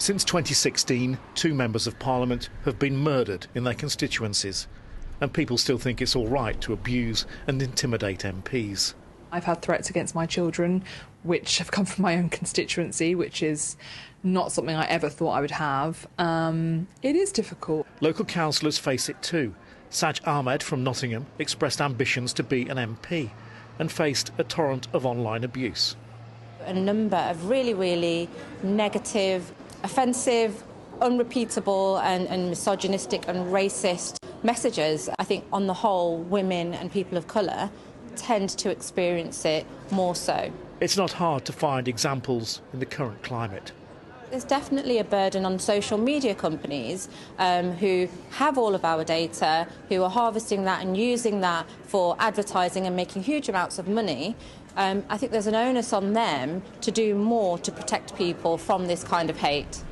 Since 2016, 2 members of Parliament have been murdered in their constituencies, and people still think it's all right to abuse and intimidate MPs. I've had threats against my children, which have come from my own constituency, which is not something I ever thought I would have. It is difficult. Local councillors face it too. Saj Ahmed from Nottingham expressed ambitions to be an MP and faced a torrent of online abuse. A number of really negative, offensive, unrepeatable and misogynistic and racist messages. I think on the whole, women and people of colour tend to experience it more so. It's not hard to find examples in the current climate. There's definitely a burden on social media companies who have all of our data, who are harvesting that and using that for advertising and making huge amounts of money. I think there's an onus on them to do more to protect people from this kind of hate.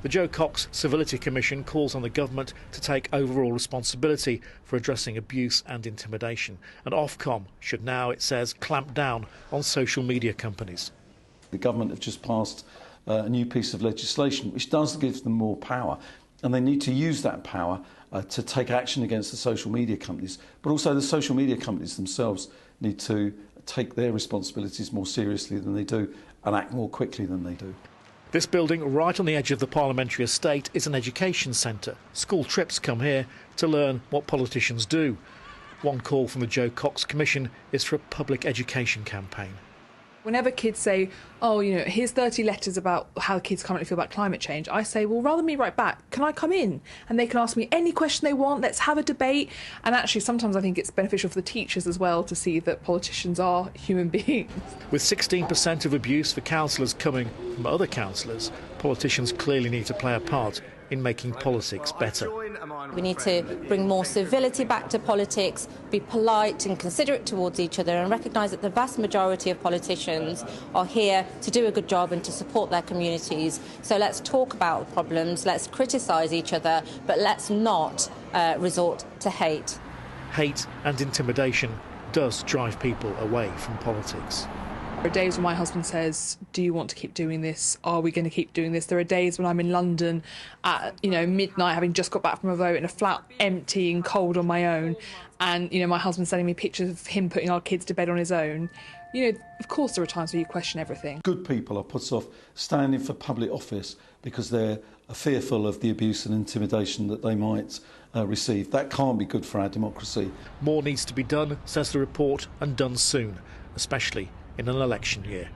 The Jo Cox Civility Commission calls on the government to take overall responsibility for addressing abuse and intimidation. And Ofcom should now, it says, clamp down on social media companies. The government have just passed a new piece of legislation which does give them more power, and they need to use that power to take action against the social media companies. But also the social media companies themselves need to take their responsibilities more seriously than they do and act more quickly than they do. This building right on the edge of the parliamentary estate is an education centre. School trips come here to learn what politicians do. One call from the Jo Cox Commission is for a public education campaign. Whenever kids say, oh, you know, here's 30 letters about how kids currently feel about climate change, I say, well, rather than me write back, can I come in? And they can ask me any question they want, let's have a debate. And actually, sometimes I think it's beneficial for the teachers as well to see that politicians are human beings. With 16% of abuse for councillors coming from other councillors, politicians clearly need to play a part in making politics better. We need to bring more civility back to politics, be polite and considerate towards each other, and recognise that the vast majority of politicians are here to do a good job and to support their communities. So let's talk about problems, let's criticise each other, but let's not resort to hate. Hate and intimidation does drive people away from politics. There are days when my husband says, do you want to keep doing this? Are we going to keep doing this? There are days when I'm in London at, midnight, having just got back from a vote in a flat empty and cold on my own. And, my husband's sending me pictures of him putting our kids to bed on his own. Of course there are times where you question everything. Good people are put off standing for public office because they're fearful of the abuse and intimidation that they might receive. That can't be good for our democracy. More needs to be done, says the report, and done soon, especially in an election year.